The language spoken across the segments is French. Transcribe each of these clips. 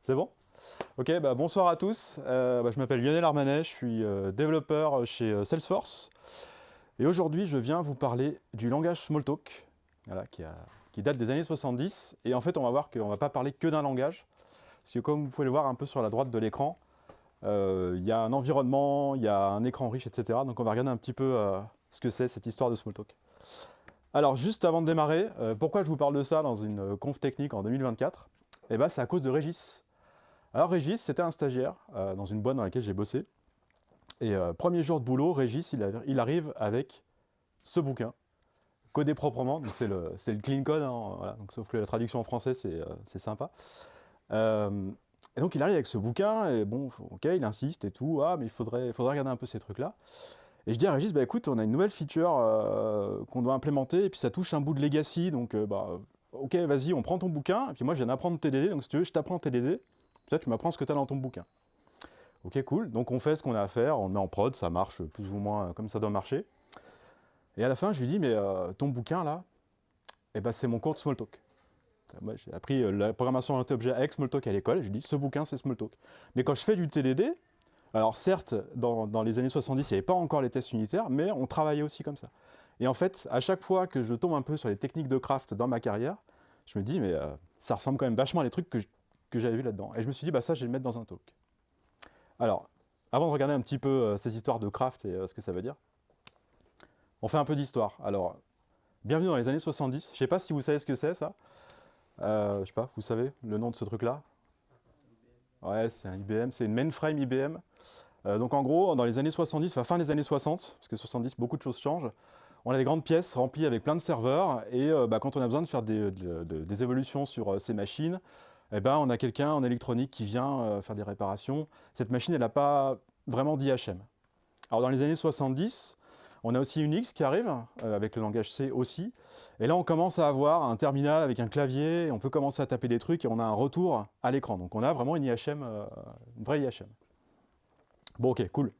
C'est bon? Ok, bonsoir à tous. Je m'appelle Lionel Armanet, je suis développeur chez Salesforce. Et aujourd'hui, je viens vous parler du langage Smalltalk, voilà, qui date des années 70. Et en fait, on va voir qu'on ne va pas parler que d'un langage. Parce que comme vous pouvez le voir un peu sur la droite de l'écran, il y a un environnement, il y a un écran riche, etc. Donc on va regarder un petit peu ce que c'est cette histoire de Smalltalk. Alors juste avant de démarrer, pourquoi je vous parle de ça dans une conf technique en 2024? Eh ben, c'est à cause de Régis. Alors Régis, c'était un stagiaire dans une boîte dans laquelle j'ai bossé. Et premier jour de boulot, Régis, il arrive avec ce bouquin, codé proprement, donc c'est le clean code, hein, voilà, donc, sauf que la traduction en français, c'est sympa. Euh, et donc il arrive avec ce bouquin, et bon, ok, il insiste et tout, ah, mais il faudrait regarder un peu ces trucs-là. Et je dis à Régis, bah écoute, on a une nouvelle feature qu'on doit implémenter, et puis ça touche un bout de legacy, donc ok, vas-y, on prend ton bouquin, et puis moi je viens d'apprendre TDD, donc si tu veux, je t'apprends TDD, peut-être tu m'apprends ce que tu as dans ton bouquin. Ok, cool. Donc on fait ce qu'on a à faire, on le met en prod, ça marche plus ou moins comme ça doit marcher. Et à la fin, je lui dis, mais ton bouquin là, eh ben, c'est mon cours de Smalltalk. Moi, j'ai appris la programmation orientée objet avec Smalltalk à l'école, et je lui dis, ce bouquin, c'est Smalltalk. Mais quand je fais du TDD, alors certes, dans les années 70, il n'y avait pas encore les tests unitaires, mais on travaillait aussi comme ça. Et en fait, à chaque fois que je tombe un peu sur les techniques de craft dans ma carrière, je me dis, mais ça ressemble quand même vachement à les trucs que j'avais vu là-dedans. Et je me suis dit, bah ça, je vais le mettre dans un talk. Alors, avant de regarder un petit peu ces histoires de craft et ce que ça veut dire, on fait un peu d'histoire. Alors, bienvenue dans les années 70. Je sais pas si vous savez ce que c'est, ça. Je sais pas, vous savez le nom de ce truc-là? Ouais, c'est un IBM, c'est une mainframe IBM. Donc en gros, dans les années 70, enfin fin des années 60, parce que 70, beaucoup de choses changent, on a des grandes pièces remplies avec plein de serveurs, et quand on a besoin de faire des évolutions sur ces machines, eh ben, on a quelqu'un en électronique qui vient faire des réparations. Cette machine, elle n'a pas vraiment d'IHM. Alors dans les années 70, on a aussi Unix qui arrive, avec le langage C aussi. Et là, on commence à avoir un terminal avec un clavier, et on peut commencer à taper des trucs, et on a un retour à l'écran. Donc on a vraiment une IHM, une vraie IHM. Bon, ok, cool.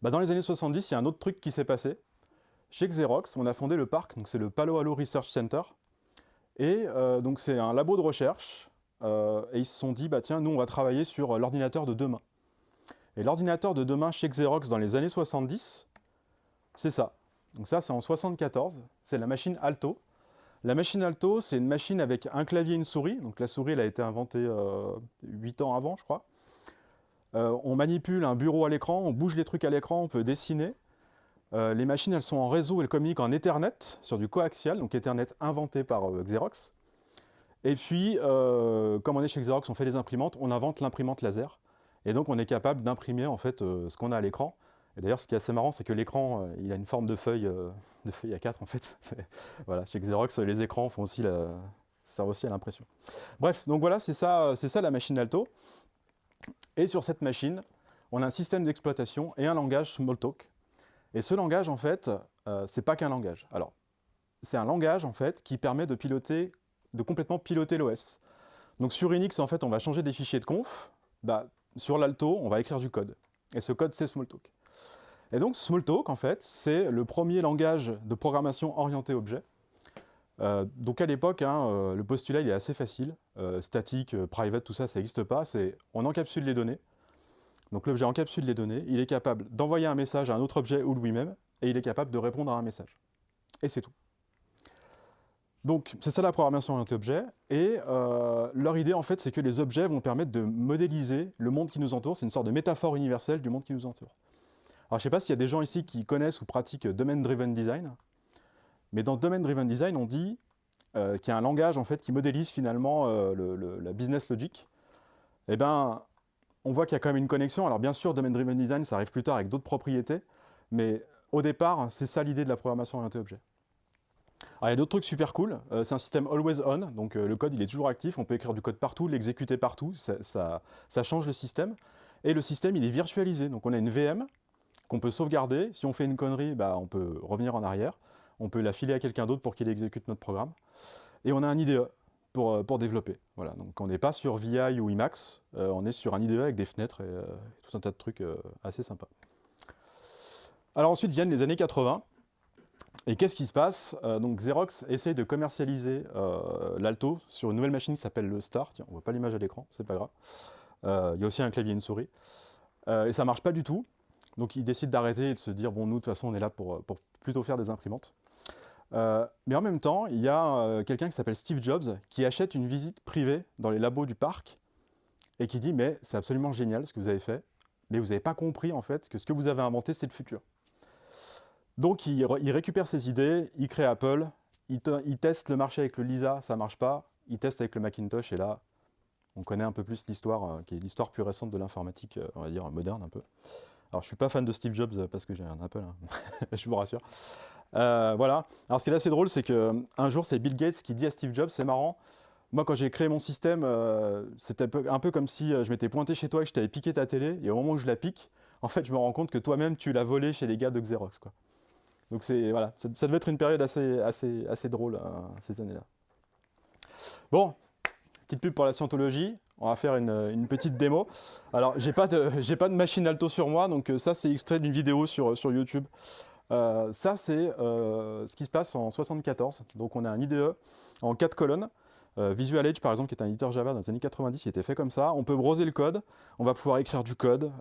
Dans les années 70, il y a un autre truc qui s'est passé. Chez Xerox, on a fondé le parc, donc c'est le Palo Alto Research Center. Et donc c'est un labo de recherche. Et ils se sont dit, bah tiens, nous on va travailler sur l'ordinateur de demain. Et l'ordinateur de demain chez Xerox dans les années 70, c'est ça. Donc ça, c'est en 74. C'est la machine Alto. La machine Alto, c'est une machine avec un clavier et une souris. Donc la souris, elle a été inventée 8 ans avant, je crois. On manipule un bureau à l'écran, on bouge les trucs à l'écran, on peut dessiner. Les machines, elles sont en réseau, elles communiquent en Ethernet, sur du coaxial, donc Ethernet inventé par Xerox. Et puis, comme on est chez Xerox, on fait des imprimantes, on invente l'imprimante laser. Et donc, on est capable d'imprimer en fait ce qu'on a à l'écran. Et d'ailleurs, ce qui est assez marrant, c'est que l'écran, il a une forme de feuille A4 en fait. Voilà, chez Xerox, les écrans font aussi servent aussi à l'impression. Bref, donc voilà, c'est ça la machine Alto. Et sur cette machine, on a un système d'exploitation et un langage Smalltalk. Et ce langage, en fait, c'est pas qu'un langage. Alors, c'est un langage, en fait, qui permet de complètement piloter l'OS. Donc sur Unix, en fait, on va changer des fichiers de conf. Sur l'Alto, on va écrire du code. Et ce code, c'est Smalltalk. Et donc Smalltalk, en fait, c'est le premier langage de programmation orienté objet. Donc à l'époque, le postulat, il est assez facile. Statique, private, tout ça, ça n'existe pas. C'est on encapsule les données. Donc l'objet encapsule les données. Il est capable d'envoyer un message à un autre objet ou lui-même. Et il est capable de répondre à un message. Et c'est tout. Donc c'est ça la programmation orientée objet. Et leur idée, en fait, c'est que les objets vont permettre de modéliser le monde qui nous entoure. C'est une sorte de métaphore universelle du monde qui nous entoure. Alors je ne sais pas s'il y a des gens ici qui connaissent ou pratiquent Domain-Driven Design. Mais dans Domain-Driven Design, on dit qu'il y a un langage en fait, qui modélise finalement la business logic. Eh bien, on voit qu'il y a quand même une connexion. Alors bien sûr, Domain-Driven Design, ça arrive plus tard avec d'autres propriétés. Mais au départ, c'est ça l'idée de la programmation orientée objet. Alors il y a d'autres trucs super cool. C'est un système always on, donc le code il est toujours actif. On peut écrire du code partout, l'exécuter partout. Ça change le système. Et le système il est virtualisé. Donc on a une VM qu'on peut sauvegarder. Si on fait une connerie, on peut revenir en arrière. On peut la filer à quelqu'un d'autre pour qu'il exécute notre programme. Et on a un IDE pour développer. Voilà. Donc on n'est pas sur VI ou Emacs, on est sur un IDE avec des fenêtres et tout un tas de trucs assez sympas. Alors ensuite viennent les années 80. Et qu'est-ce qui se passe? Donc Xerox essaye de commercialiser l'Alto sur une nouvelle machine qui s'appelle le Star. Tiens, on voit pas l'image à l'écran, c'est pas grave. Il y a aussi un clavier et une souris. Et ça marche pas du tout. Donc ils décident d'arrêter et de se dire, bon, nous, de toute façon, on est là pour plutôt faire des imprimantes. Mais en même temps, il y a quelqu'un qui s'appelle Steve Jobs qui achète une visite privée dans les labos du parc et qui dit, mais c'est absolument génial ce que vous avez fait, mais vous n'avez pas compris en fait que ce que vous avez inventé, c'est le futur. Donc il récupère ses idées, il crée Apple, il teste le marché avec le Lisa, ça marche pas, il teste avec le Macintosh et là, on connaît un peu plus l'histoire, qui est l'histoire plus récente de l'informatique, on va dire moderne un peu. Alors je suis pas fan de Steve Jobs parce que j'ai un Apple, hein. Je vous rassure. Voilà. Alors ce qui est assez drôle, c'est qu'un jour c'est Bill Gates qui dit à Steve Jobs, c'est marrant, moi quand j'ai créé mon système, c'était un peu comme si je m'étais pointé chez toi et que je t'avais piqué ta télé, et au moment où je la pique, en fait je me rends compte que toi-même tu l'as volé chez les gars de Xerox, quoi. Donc voilà, ça devait être une période assez drôle ces années-là. Bon, petite pub pour la scientologie. On va faire une petite démo. Alors, j'ai pas de machine Alto sur moi, donc ça, c'est extrait d'une vidéo sur YouTube. Ça, c'est ce qui se passe en 74. Donc, on a un IDE en 4 colonnes. Visual Edge, par exemple, qui est un éditeur Java dans les années 90, il était fait comme ça. On peut browser le code, on va pouvoir écrire du code.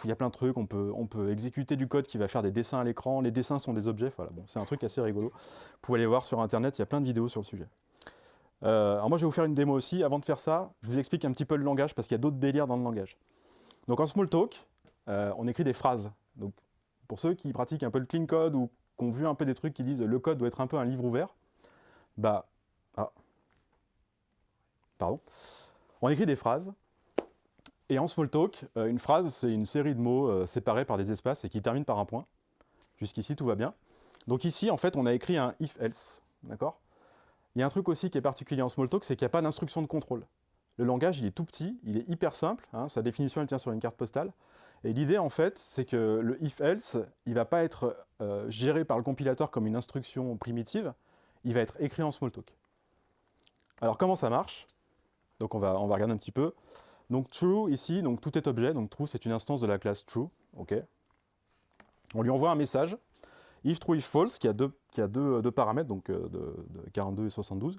Il y a plein de trucs, on peut exécuter du code qui va faire des dessins à l'écran. Les dessins sont des objets. Voilà, bon, c'est un truc assez rigolo. Vous pouvez aller voir sur Internet, il y a plein de vidéos sur le sujet. Alors moi, je vais vous faire une démo aussi. Avant de faire ça, je vous explique un petit peu le langage, parce qu'il y a d'autres délires dans le langage. Donc en Smalltalk, on écrit des phrases. Donc, pour ceux qui pratiquent un peu le clean code ou qui ont vu un peu des trucs qui disent le code doit être un peu un livre ouvert, bah... Ah, pardon. On écrit des phrases. Et en Smalltalk, une phrase, c'est une série de mots séparés par des espaces et qui terminent par un point. Jusqu'ici, tout va bien. Donc ici, en fait, on a écrit un if-else. D'accord ? Il y a un truc aussi qui est particulier en Smalltalk, c'est qu'il n'y a pas d'instruction de contrôle. Le langage, il est tout petit, il est hyper simple. Hein, sa définition, elle tient sur une carte postale. Et l'idée, en fait, c'est que le if-else, il ne va pas être géré par le compilateur comme une instruction primitive, il va être écrit en Smalltalk. Alors, comment ça marche? Donc on va regarder un petit peu. Donc true ici, donc tout est objet, donc true c'est une instance de la classe true. Ok. On lui envoie un message, if true, if false, qui a deux paramètres, donc de 42 et 72.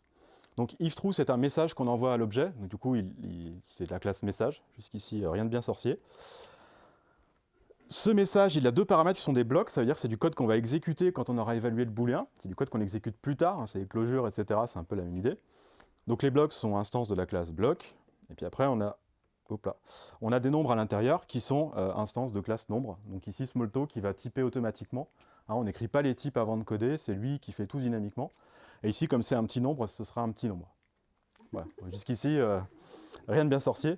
Donc if true c'est un message qu'on envoie à l'objet, donc du coup c'est de la classe message, jusqu'ici rien de bien sorcier. Ce message, il a deux paramètres qui sont des blocs, ça veut dire que c'est du code qu'on va exécuter quand on aura évalué le booléen, c'est du code qu'on exécute plus tard, hein, c'est les closures, etc., c'est un peu la même idée. Donc les blocs sont instances de la classe bloc, et puis après on a des nombres à l'intérieur qui sont instances de classe nombre. Donc ici Smalltalk qui va typer automatiquement. Hein, on n'écrit pas les types avant de coder, c'est lui qui fait tout dynamiquement. Et ici comme c'est un petit nombre, ce sera un petit nombre. Voilà. Jusqu'ici, rien de bien sorcier.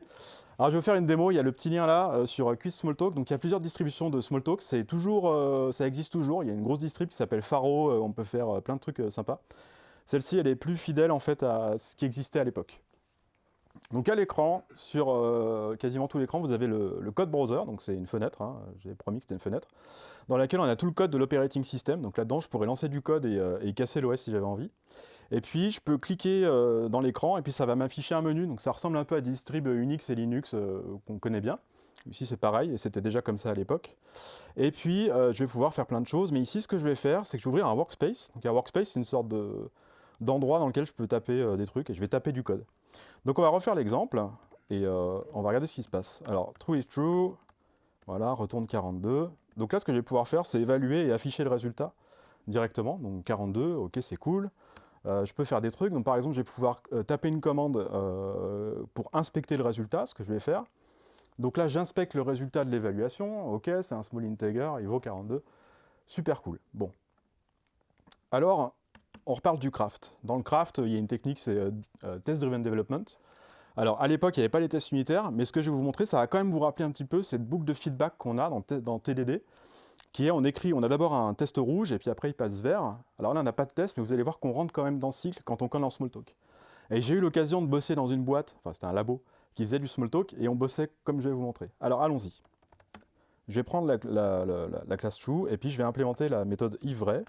Alors je vais vous faire une démo, il y a le petit lien là sur Quiz Smalltalk. Donc il y a plusieurs distributions de Smalltalk, ça existe toujours. Il y a une grosse distrib qui s'appelle Faro, on peut faire plein de trucs sympas. Celle-ci, elle est plus fidèle en fait à ce qui existait à l'époque. Donc à l'écran, sur quasiment tout l'écran, vous avez le code browser, donc c'est une fenêtre, hein, j'ai promis que c'était une fenêtre, dans laquelle on a tout le code de l'operating system. Donc là-dedans, je pourrais lancer du code et casser l'OS si j'avais envie. Et puis je peux cliquer dans l'écran et puis ça va m'afficher un menu. Donc ça ressemble un peu à des distribs Unix et Linux qu'on connaît bien. Ici c'est pareil, et c'était déjà comme ça à l'époque. Et puis je vais pouvoir faire plein de choses, mais ici ce que je vais faire, c'est que je vais ouvrir un workspace. Donc un workspace, c'est une sorte d'endroit dans lequel je peux taper des trucs et je vais taper du code. Donc on va refaire l'exemple et on va regarder ce qui se passe. Alors true is true, voilà, retourne 42. Donc là ce que je vais pouvoir faire, c'est évaluer et afficher le résultat directement. Donc 42, ok, c'est cool. Je peux faire des trucs, donc par exemple je vais pouvoir taper une commande pour inspecter le résultat, ce que je vais faire. Donc là j'inspecte le résultat de l'évaluation, ok, c'est un small integer, il vaut 42, super cool. Bon. Alors, on reparle du craft. Dans le craft, il y a une technique, c'est test-driven development. Alors à l'époque, il n'y avait pas les tests unitaires, mais ce que je vais vous montrer, ça va quand même vous rappeler un petit peu cette boucle de feedback qu'on a dans TDD, qui est, on a d'abord un test rouge, et puis après il passe vert. Alors là, on n'a pas de test, mais vous allez voir qu'on rentre quand même dans le cycle quand on code en Smalltalk. Et j'ai eu l'occasion de bosser dans une boîte, enfin c'était un labo, qui faisait du Smalltalk, et on bossait comme je vais vous montrer. Alors allons-y. Je vais prendre la classe true, et puis je vais implémenter la méthode if_vrai.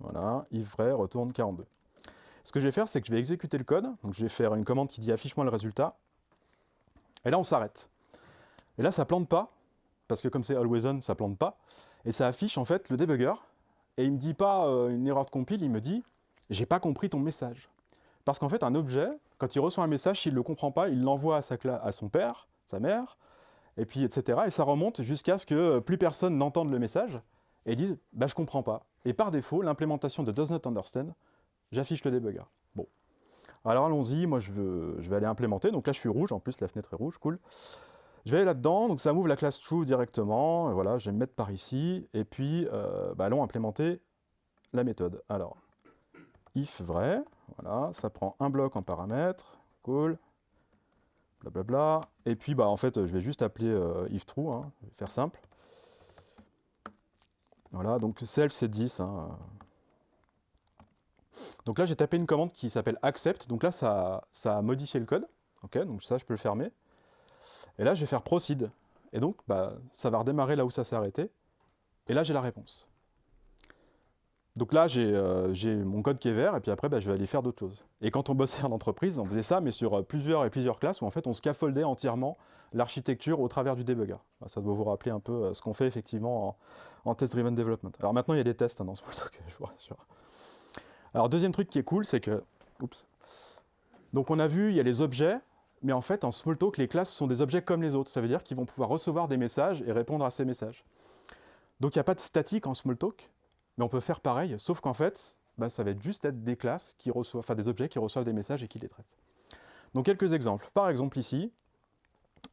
Voilà, if_vrai retourne 42. Ce que je vais faire, c'est que je vais exécuter le code. Donc je vais faire une commande qui dit affiche-moi le résultat. Et là, on s'arrête. Et là, ça plante pas, parce que comme c'est always on, ça plante pas. Et ça affiche en fait le debugger et il ne me dit pas une erreur de compile, il me dit « j'ai pas compris ton message ». Parce qu'en fait, un objet, quand il reçoit un message, s'il ne le comprend pas, il l'envoie à son père, sa mère, et puis etc. Et ça remonte jusqu'à ce que plus personne n'entende le message et dise bah, « je comprends pas ». Et par défaut, l'implémentation de does not understand, j'affiche le debugger. Bon, alors allons-y, moi je vais aller implémenter. Donc là, je suis rouge, en plus la fenêtre est rouge, cool. Je vais aller là-dedans, donc ça m'ouvre la classe true directement. Et voilà, je vais me mettre par ici. Et puis, allons implémenter la méthode. Alors, if vrai, voilà, ça prend un bloc en paramètres, cool, blablabla. Et puis, en fait, je vais juste appeler if true, hein, je vais faire simple. Voilà, donc self c'est 10. Hein. Donc là, j'ai tapé une commande qui s'appelle accept. Donc là, ça a modifié le code. Ok, donc ça, je peux le fermer. Et là, je vais faire proceed. Et donc, ça va redémarrer là où ça s'est arrêté. Et là, j'ai la réponse. Donc là, j'ai mon code qui est vert, et puis après, je vais aller faire d'autres choses. Et quand on bossait en entreprise, on faisait ça, mais sur plusieurs classes, où en fait, on scaffoldait entièrement l'architecture au travers du debugger. Ça doit vous rappeler un peu ce qu'on fait effectivement en test-driven development. Alors maintenant, il y a des tests dans ce Smalltalk, je vous rassure. Alors, deuxième truc qui est cool, c'est que... Oups. Donc on a vu, il y a les objets, mais en fait, en Smalltalk, les classes sont des objets comme les autres. Ça veut dire qu'ils vont pouvoir recevoir des messages et répondre à ces messages. Donc il n'y a pas de statique en Smalltalk, mais on peut faire pareil, sauf qu'en fait, ça va juste être des classes qui reçoivent, enfin des objets qui reçoivent des messages et qui les traitent. Donc quelques exemples. Par exemple ici,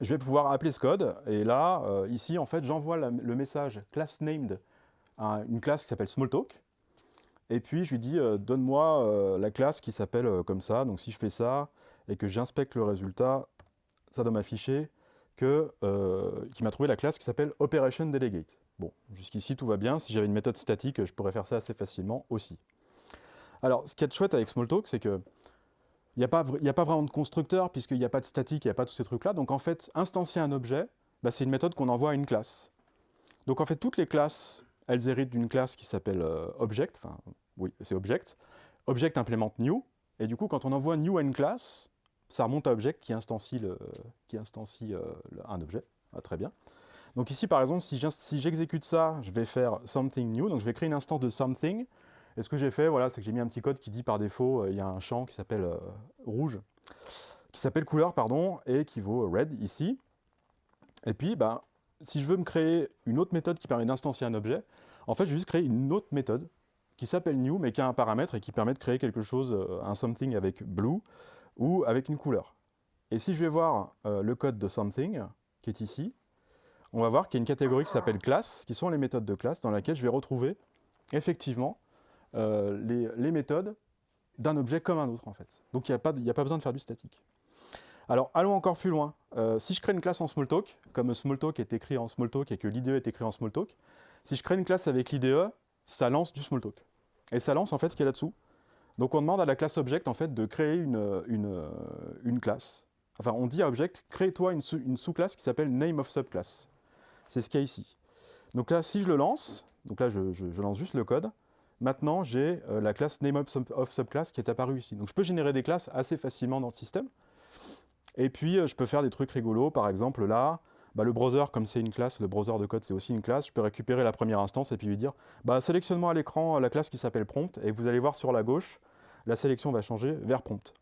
je vais pouvoir appeler ce code, et là, ici, en fait, j'envoie le message classNamed à une classe qui s'appelle Smalltalk, et puis je lui dis, donne-moi la classe qui s'appelle comme ça. Donc si je fais ça, et que j'inspecte le résultat, ça doit m'afficher qui m'a trouvé la classe qui s'appelle OperationDelegate. Bon, jusqu'ici tout va bien. Si j'avais une méthode statique, je pourrais faire ça assez facilement aussi. Alors, ce qui est chouette avec Smalltalk, c'est que il n'y a pas vraiment de constructeur, puisqu'il n'y a pas de statique, il n'y a pas tous ces trucs-là. Donc en fait, instancier un objet, c'est une méthode qu'on envoie à une classe. Donc en fait, toutes les classes, elles héritent d'une classe qui s'appelle Object. Enfin, oui, c'est Object. Object implémente New. Et du coup, quand on envoie New à une classe, ça remonte à Object qui instancie un objet. Ah, très bien. Donc ici, par exemple, si j'exécute ça, je vais faire something new. Donc je vais créer une instance de something. Et ce que j'ai fait, voilà, c'est que j'ai mis un petit code qui dit par défaut, il y a un champ qui s'appelle rouge, qui s'appelle couleur, pardon, et qui vaut red ici. Et puis, si je veux me créer une autre méthode qui permet d'instancier un objet, en fait, je vais juste créer une autre méthode qui s'appelle new, mais qui a un paramètre et qui permet de créer quelque chose, un something avec blue, ou avec une couleur. Et si je vais voir le code de something, qui est ici, on va voir qu'il y a une catégorie qui s'appelle classe, qui sont les méthodes de classe, dans laquelle je vais retrouver effectivement les méthodes d'un objet comme un autre en fait. Donc il n'y a pas besoin de faire du statique. Alors allons encore plus loin. Si je crée une classe en Smalltalk, comme Smalltalk est écrit en Smalltalk et que l'IDE est écrit en Smalltalk, si je crée une classe avec l'IDE, ça lance du Smalltalk. Et ça lance en fait ce qu'il y a là-dessous. Donc on demande à la classe Object en fait de créer une classe. Enfin on dit à Object, crée-toi une sous-classe qui s'appelle Name of Subclass. C'est ce qu'il y a ici. Donc là si je le lance, donc là je lance juste le code, maintenant j'ai la classe Name of Subclass qui est apparue ici. Donc je peux générer des classes assez facilement dans le système. Et puis je peux faire des trucs rigolos, par exemple là, le browser, comme c'est une classe, le browser de code c'est aussi une classe, je peux récupérer la première instance et puis lui dire sélectionne-moi à l'écran la classe qui s'appelle prompt, et vous allez voir sur la gauche, la sélection va changer vers prompt.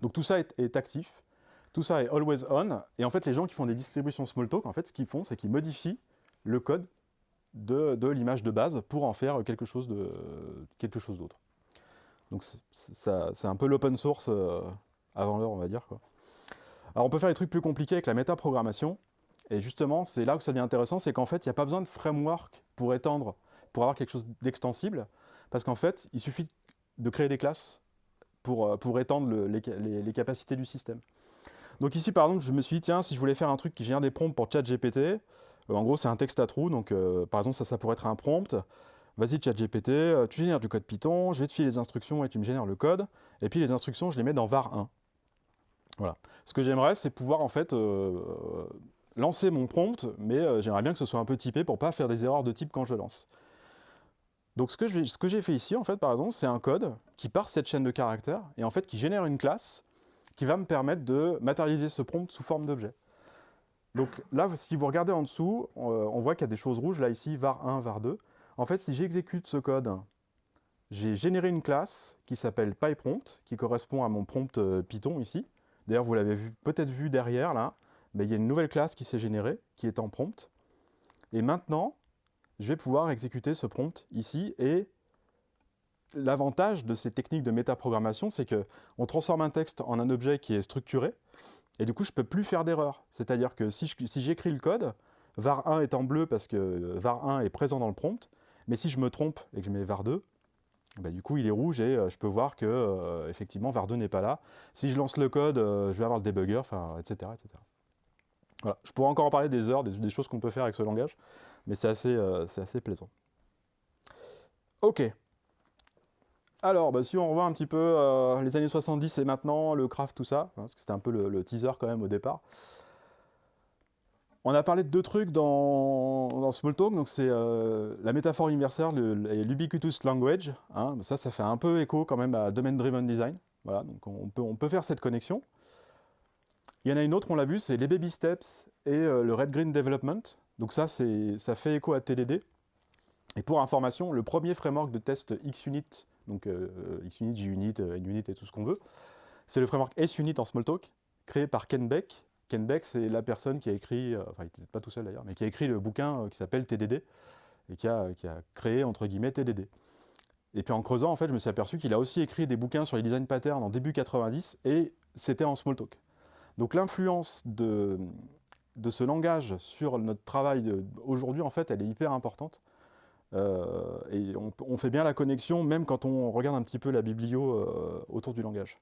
Donc tout ça est actif, tout ça est always on, et en fait les gens qui font des distributions Smalltalk, en fait ce qu'ils font c'est qu'ils modifient le code de l'image de base pour en faire quelque chose d'autre. Donc c'est un peu l'open source avant l'heure on va dire, quoi. Alors on peut faire des trucs plus compliqués avec la métaprogrammation, et justement c'est là que ça devient intéressant, c'est qu'en fait il n'y a pas besoin de framework pour étendre, pour avoir quelque chose d'extensible, parce qu'en fait il suffit de créer des classes pour étendre les capacités du système. Donc ici par exemple je me suis dit tiens si je voulais faire un truc qui génère des prompts pour ChatGPT, en gros c'est un texte à trous, donc par exemple ça pourrait être un prompt, vas-y ChatGPT, tu génères du code Python, je vais te filer les instructions et tu me génères le code, et puis les instructions je les mets dans var1. Voilà. Ce que j'aimerais, c'est pouvoir en fait lancer mon prompt, mais j'aimerais bien que ce soit un peu typé pour pas faire des erreurs de type quand je lance. Donc ce que j'ai fait ici, en fait, par exemple, c'est un code qui parse cette chaîne de caractères et en fait qui génère une classe qui va me permettre de matérialiser ce prompt sous forme d'objet. Donc là, si vous regardez en dessous, on voit qu'il y a des choses rouges, là ici, var1, var2. En fait, si j'exécute ce code, j'ai généré une classe qui s'appelle PyPrompt, qui correspond à mon prompt Python ici. D'ailleurs, vous l'avez peut-être vu derrière, là, mais il y a une nouvelle classe qui s'est générée, qui est en prompt. Et maintenant, je vais pouvoir exécuter ce prompt ici. Et l'avantage de ces techniques de métaprogrammation, c'est qu'on transforme un texte en un objet qui est structuré, et du coup, je ne peux plus faire d'erreur. C'est-à-dire que si j'écris le code, var1 est en bleu parce que var1 est présent dans le prompt, mais si je me trompe et que je mets var2, bah, du coup, il est rouge et je peux voir que effectivement var2 n'est pas là. Si je lance le code, je vais avoir le debugger, etc., etc. Voilà. Je pourrais encore en parler des heures, des choses qu'on peut faire avec ce langage, mais c'est assez plaisant. Ok. Alors, bah, si on revoit un petit peu les années 70 et maintenant, le craft, tout ça, hein, parce que c'était un peu le teaser quand même au départ. On a parlé de deux trucs dans Smalltalk, donc c'est la métaphore universelle et l'ubiquitous language. Hein, ça fait un peu écho quand même à domain-driven design. Voilà, donc on peut faire cette connexion. Il y en a une autre, on l'a vu, c'est les baby steps et le red-green development. Donc ça fait écho à TDD. Et pour information, le premier framework de test XUnit, donc XUnit, JUnit, NUnit et tout ce qu'on veut, c'est le framework SUnit en Smalltalk, créé par Ken Beck. Ken Beck, c'est la personne qui a écrit, enfin il n'est pas tout seul d'ailleurs, mais qui a écrit le bouquin qui s'appelle TDD, et qui a créé, entre guillemets, TDD. Et puis en creusant, en fait, je me suis aperçu qu'il a aussi écrit des bouquins sur les design patterns en début 90, et c'était en Smalltalk. Donc l'influence de ce langage sur notre travail aujourd'hui, en fait, elle est hyper importante. Et on fait bien la connexion, même quand on regarde un petit peu la biblio autour du langage.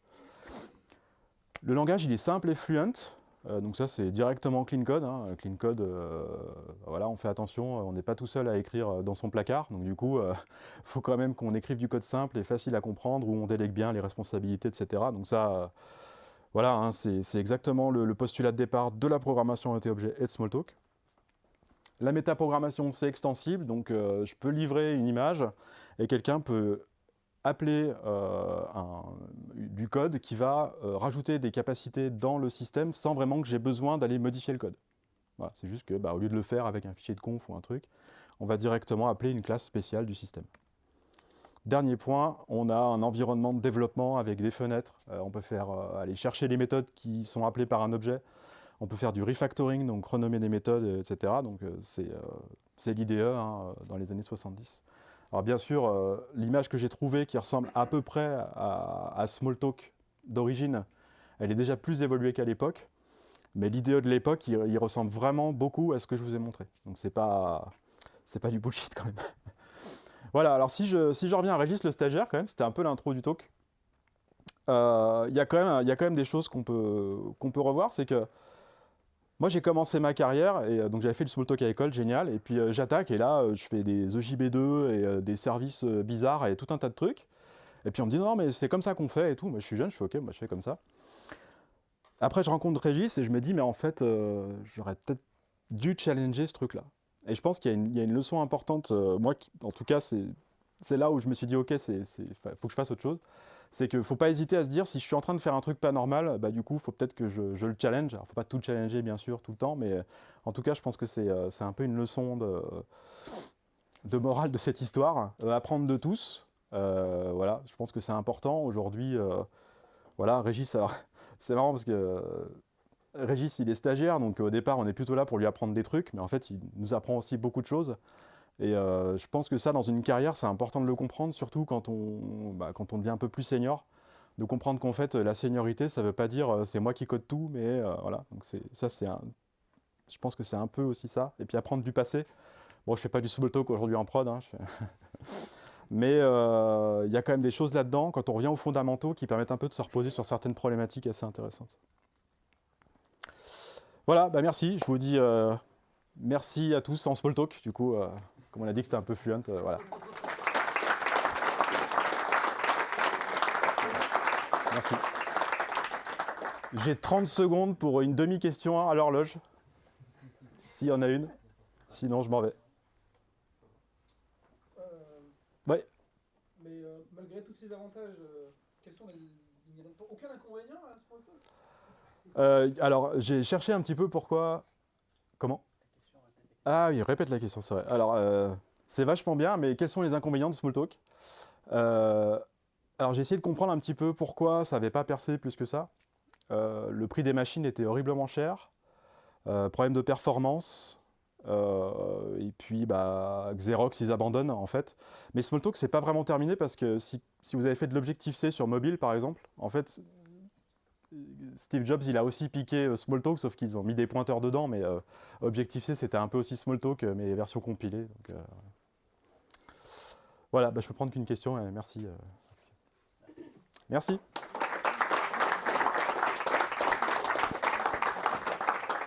Le langage, il est simple et fluent. Donc ça, c'est directement clean code. Hein. Clean code, voilà, on fait attention, on n'est pas tout seul à écrire dans son placard. Donc du coup, il faut quand même qu'on écrive du code simple et facile à comprendre, où on délègue bien les responsabilités, etc. Donc ça, voilà, hein, c'est exactement le postulat de départ de la programmation orientée-objet et de Smalltalk. La métaprogrammation, c'est extensible, donc je peux livrer une image et quelqu'un peut appeler du code qui va rajouter des capacités dans le système sans vraiment que j'ai besoin d'aller modifier le code. Voilà, c'est juste que, au lieu de le faire avec un fichier de conf ou un truc, on va directement appeler une classe spéciale du système. Dernier point, on a un environnement de développement avec des fenêtres. On peut aller chercher les méthodes qui sont appelées par un objet. On peut faire du refactoring, donc renommer des méthodes, etc. Donc c'est l'IDE hein, dans les années 70. Alors bien sûr, l'image que j'ai trouvée qui ressemble à peu près à Smalltalk d'origine, elle est déjà plus évoluée qu'à l'époque. Mais l'IDE de l'époque, il ressemble vraiment beaucoup à ce que je vous ai montré. Donc c'est pas du bullshit quand même. Voilà, alors si je reviens à Régis le stagiaire, quand même, c'était un peu l'intro du talk. Il y a quand même des choses qu'on peut revoir, c'est que moi, j'ai commencé ma carrière, et donc j'avais fait le Smalltalk à l'école, génial, et puis j'attaque, et là, je fais des EJB2 et des services bizarres et tout un tas de trucs. Et puis on me dit, non, mais c'est comme ça qu'on fait et tout. Moi, je suis jeune, je fais, ok, moi, je fais comme ça. Après, je rencontre Régis et je me dis, mais en fait, j'aurais peut-être dû challenger ce truc-là. Et je pense qu'il y a une leçon importante, moi, en tout cas, c'est là où je me suis dit, ok, faut que je fasse autre chose. C'est qu'il ne faut pas hésiter à se dire, si je suis en train de faire un truc pas normal, du coup, il faut peut-être que je le challenge. Alors, il ne faut pas tout challenger, bien sûr, tout le temps, mais en tout cas, je pense que c'est un peu une leçon de morale de cette histoire. Apprendre de tous, voilà, je pense que c'est important. Aujourd'hui, voilà, Régis, alors, c'est marrant parce que Régis, il est stagiaire, donc au départ, on est plutôt là pour lui apprendre des trucs, mais en fait, il nous apprend aussi beaucoup de choses. Et je pense que ça, dans une carrière, c'est important de le comprendre, surtout quand on devient un peu plus senior, de comprendre qu'en fait, la seniorité, ça ne veut pas dire c'est moi qui code tout, mais voilà. Donc je pense que c'est un peu aussi ça. Et puis apprendre du passé. Bon, je ne fais pas du Smalltalk aujourd'hui en prod, hein, mais il y a quand même des choses là-dedans, quand on revient aux fondamentaux, qui permettent un peu de se reposer sur certaines problématiques assez intéressantes. Voilà, merci. Je vous dis merci à tous en Smalltalk, du coup. Comme on a dit que c'était un peu fluent, voilà. Merci. J'ai 30 secondes pour une demi-question à l'horloge, s'il y en a une. Sinon, je m'en vais. Ouais. Mais malgré tous ces avantages, quels sont il n'y a donc aucun inconvénient à Smalltalk? Alors, j'ai cherché un petit peu pourquoi... Comment? Ah oui, répète la question, c'est vrai. Alors, C'est vachement bien, mais quels sont les inconvénients de Smalltalk? Alors j'ai essayé de comprendre un petit peu pourquoi ça n'avait pas percé plus que ça. Le prix des machines était horriblement cher, problème de performance, et puis bah, Xerox ils abandonnent en fait. Mais Smalltalk c'est pas vraiment terminé parce que si vous avez fait de l'Objective-C sur mobile par exemple, en fait Steve Jobs il a aussi piqué Smalltalk sauf qu'ils ont mis des pointeurs dedans, mais Objective-C c'était un peu aussi Smalltalk mais version compilée. Donc, voilà, bah, je peux prendre qu'une question, merci. Merci.